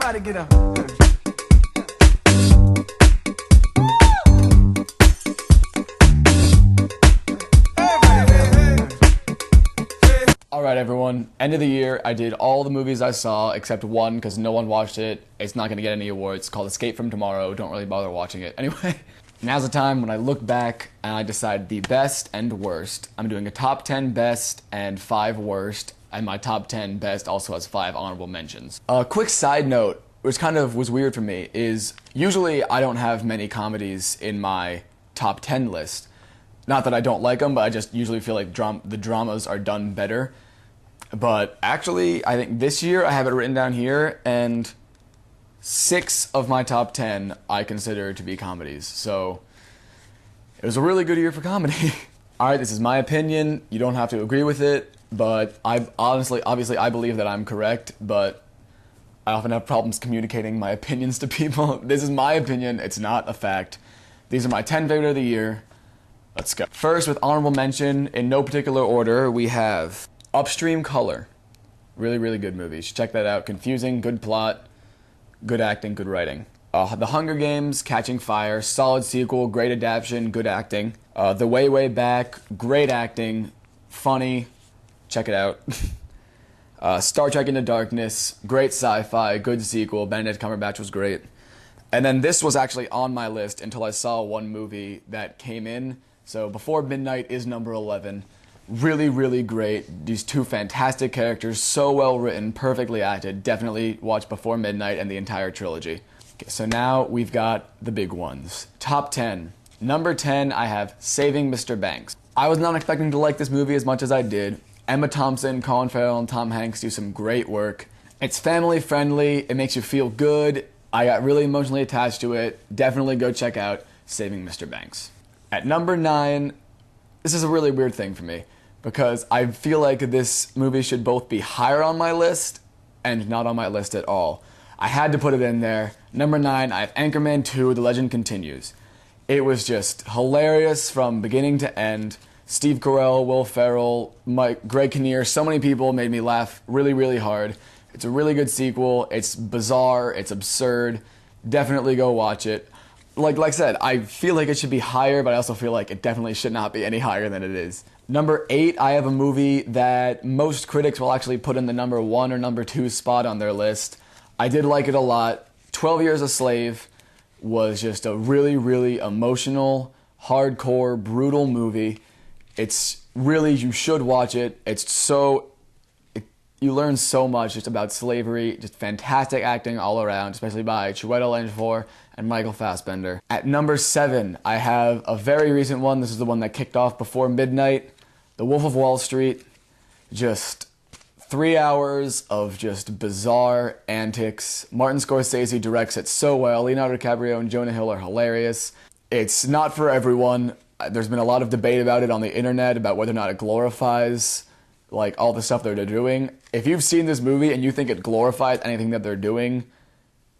Everybody get up. Alright everyone, end of the year, I did all the movies I saw except one because no one watched it. It's not going to get any awards. It's called Escape from Tomorrow. Don't really bother watching it. Anyway, now's the time when I look back and I decide the best and worst. I'm doing a top 10 best and 5 worst, and my top 10 best also has 5 honorable mentions. A quick side note, which kind of was weird for me, is usually I don't have many comedies in my top 10 list. Not that I don't like them, but I just usually feel like the dramas are done better. But actually, I think this year I have it written down here, and 6 of my top 10 I consider to be comedies. So it was a really good year for comedy. Alright, this is my opinion. You don't have to agree with it, but obviously I believe that I'm correct, but I often have problems communicating my opinions to people. This is my opinion, it's not a fact. These are my 10 favorite of the year. Let's go. First, with honorable mention, in no particular order, we have Upstream Color. Really, really good movie. You should check that out. Confusing, good plot, good acting, good writing. The Hunger Games, Catching Fire, solid sequel, great adaptation, good acting. The Way, Way Back, great acting, funny, check it out. Star Trek Into Darkness, great sci-fi, good sequel, Benedict Cumberbatch was great. And then this was actually on my list until I saw one movie that came in. So Before Midnight is number 11. Really, really great. These 2 fantastic characters, so well written, perfectly acted. Definitely watch Before Midnight and the entire trilogy. Okay, so now we've got the big ones. Top 10. Number 10, I have Saving Mr. Banks. I was not expecting to like this movie as much as I did. Emma Thompson, Colin Farrell, and Tom Hanks do some great work. It's family friendly, it makes you feel good. I got really emotionally attached to it. Definitely go check out Saving Mr. Banks. At number 9, this is a really weird thing for me, because I feel like this movie should both be higher on my list and not on my list at all. I had to put it in there. Number 9, I have Anchorman 2, The Legend Continues. It was just hilarious from beginning to end. Steve Carell, Will Ferrell, Greg Kinnear, so many people made me laugh really, really hard. It's a really good sequel. It's bizarre. It's absurd. Definitely go watch it. Like I said, I feel like it should be higher, but I also feel like it definitely should not be any higher than it is. Number 8, I have a movie that most critics will actually put in the number 1 or number 2 spot on their list. I did like it a lot. 12 Years a Slave was just a really, really emotional, hardcore, brutal movie. It's really, you should watch it. You learn so much just about slavery, just fantastic acting all around, especially by Chiwetel Ejiofor and Michael Fassbender. At number 7, I have a very recent one. This is the one that kicked off Before Midnight, The Wolf of Wall Street. Just 3 hours of just bizarre antics. Martin Scorsese directs it so well. Leonardo DiCaprio and Jonah Hill are hilarious. It's not for everyone. There's been a lot of debate about it on the internet about whether or not it glorifies like all the stuff that they're doing. If you've seen this movie and you think it glorifies anything that they're doing,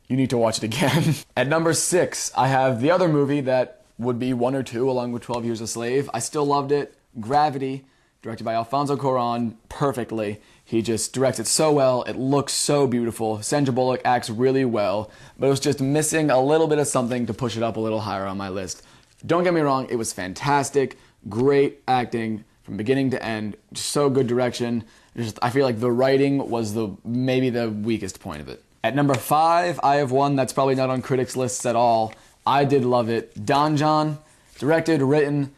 you need to watch it again. At number 6, I have the other movie that would be 1 or 2 along with 12 Years a Slave. I still loved it. Gravity, directed by Alfonso Cuarón, perfectly. He just directs it so well. It looks so beautiful. Sandra Bullock acts really well, but it was just missing a little bit of something to push it up a little higher on my list. Don't get me wrong, it was fantastic. Great acting from beginning to end. Just so good direction. I feel like the writing was maybe the weakest point of it. At number 5, I have one that's probably not on critics' lists at all. I did love it. Don John, directed, written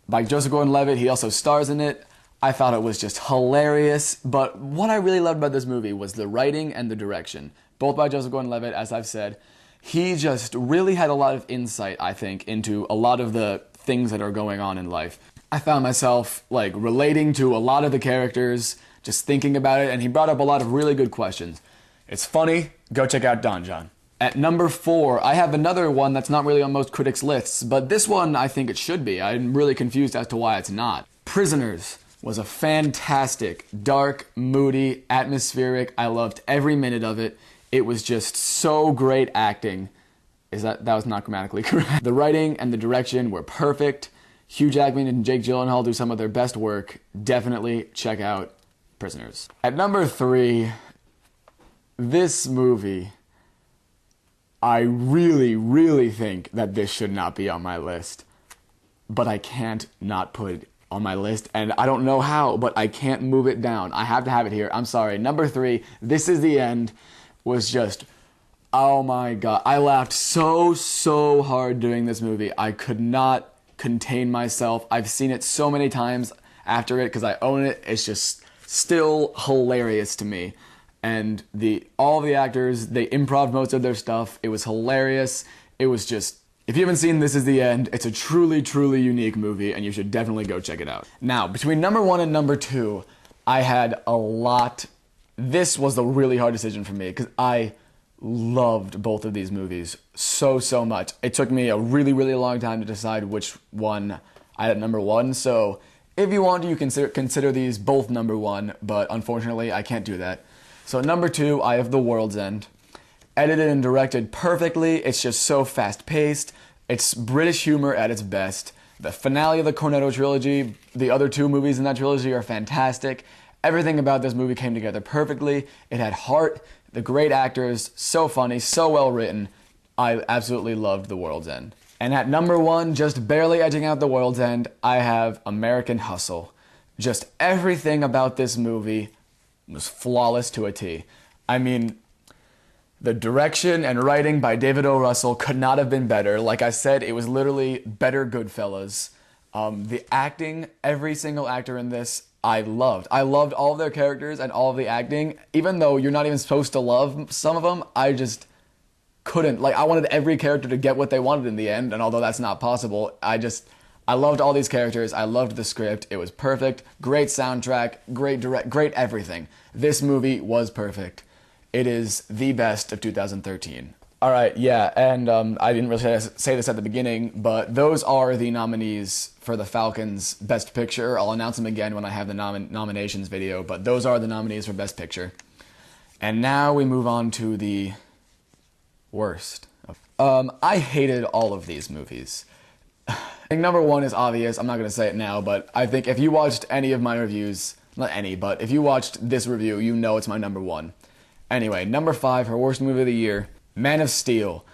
by Joseph Gordon-Levitt. He also stars in it. I thought it was just hilarious, but what I really loved about this movie was the writing and the direction. Both by Joseph Gordon-Levitt, as I've said. He just really had a lot of insight, I think, into a lot of the things that are going on in life. I found myself, relating to a lot of the characters, just thinking about it, and he brought up a lot of really good questions. It's funny. Go check out Don John. At number 4, I have another one that's not really on most critics' lists, but this one I think it should be. I'm really confused as to why it's not. Prisoners was a fantastic, dark, moody, atmospheric. I loved every minute of it. It was just so great acting. That was not grammatically correct. The writing and the direction were perfect. Hugh Jackman and Jake Gyllenhaal do some of their best work. Definitely check out Prisoners. At number 3, this movie I really, really think that this should not be on my list. But I can't not put it on my list, and I don't know how, but I can't move it down. I have to have it here. I'm sorry. Number 3, This Is the End, was just, oh my god. I laughed so hard doing this movie. I could not contain myself. I've seen it so many times after it because I own it. It's just still hilarious to me. And all the actors, they improv most of their stuff. It was hilarious. It was just, if you haven't seen This Is the End, it's a truly unique movie, and you should definitely go check it out. Now, between number 1 and number 2, I had a lot. This was the really hard decision for me because I loved both of these movies so much. It took me a really long time to decide which one I had at number 1. So if you want to, you consider these both number 1, but unfortunately, I can't do that. So number 2, I have The World's End. Edited and directed perfectly. It's just so fast-paced. It's British humor at its best. The finale of the Cornetto trilogy, the other 2 movies in that trilogy are fantastic. Everything about this movie came together perfectly. It had heart, the great actors, so funny, so well written. I absolutely loved The World's End. And at number 1, just barely edging out The World's End, I have American Hustle. Just everything about this movie was flawless to a T. I mean, the direction and writing by David O. Russell could not have been better. Like I said, it was literally better Goodfellas. The acting, every single actor in this, I loved. I loved all of their characters and all of the acting. Even though you're not even supposed to love some of them, I just couldn't. Like, I wanted every character to get what they wanted in the end, and although that's not possible, I loved all these characters. I loved the script. It was perfect. Great soundtrack. Great everything. This movie was perfect. It is the best of 2013. All right, yeah, and I didn't really say this at the beginning, but those are the nominees for the Falcon's Best Picture. I'll announce them again when I have the nominations video, but those are the nominees for Best Picture. And now we move on to the worst. I hated all of these movies. I think number 1 is obvious. I'm not going to say it now, but I think if you watched any of my reviews, not any, but if you watched this review, you know it's my number 1. Anyway, number 5, her worst movie of the year, Man of Steel.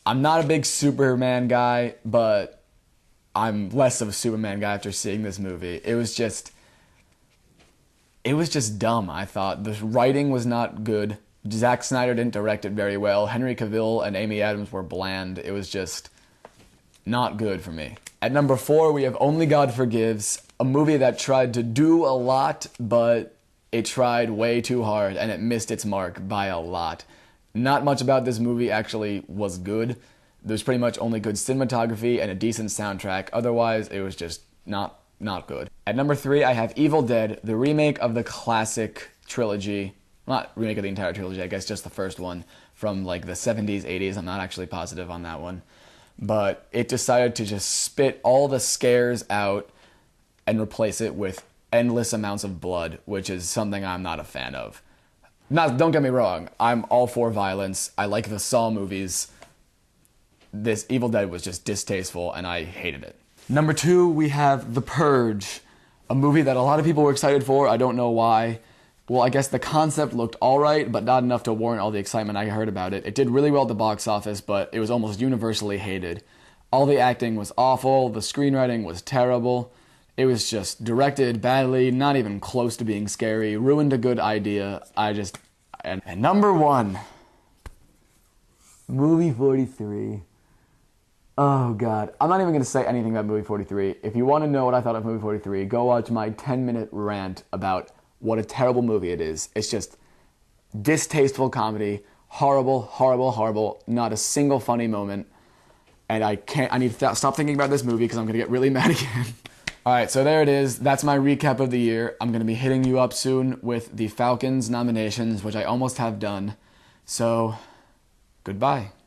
I'm not a big Superman guy, but I'm less of a Superman guy after seeing this movie. It was just dumb, I thought. The writing was not good. Zack Snyder didn't direct it very well. Henry Cavill and Amy Adams were bland. It was just not good for me. At number 4, we have Only God Forgives, a movie that tried to do a lot, but it tried way too hard, and it missed its mark by a lot. Not much about this movie actually was good. There's pretty much only good cinematography and a decent soundtrack. Otherwise, it was just not good. At number 3, I have Evil Dead, the remake of the classic trilogy. Not remake of the entire trilogy, I guess just the first one from like the 70s, 80s. I'm not actually positive on that one. But it decided to just spit all the scares out and replace it with endless amounts of blood, which is something I'm not a fan of. Don't get me wrong, I'm all for violence. I like the Saw movies. This Evil Dead was just distasteful, and I hated it. Number 2, we have The Purge, a movie that a lot of people were excited for. I don't know why. Well, I guess the concept looked alright, but not enough to warrant all the excitement I heard about it. It did really well at the box office, but it was almost universally hated. All the acting was awful, the screenwriting was terrible. It was just directed badly, not even close to being scary, ruined a good idea. And number 1, Movie 43. Oh god, I'm not even going to say anything about Movie 43. If you want to know what I thought of Movie 43, go watch my 10-minute rant about what a terrible movie it is. It's just distasteful comedy, horrible, not a single funny moment. And I need to stop thinking about this movie because I'm going to get really mad again. Alright, so there it is. That's my recap of the year. I'm going to be hitting you up soon with the Falcons nominations, which I almost have done. So, goodbye.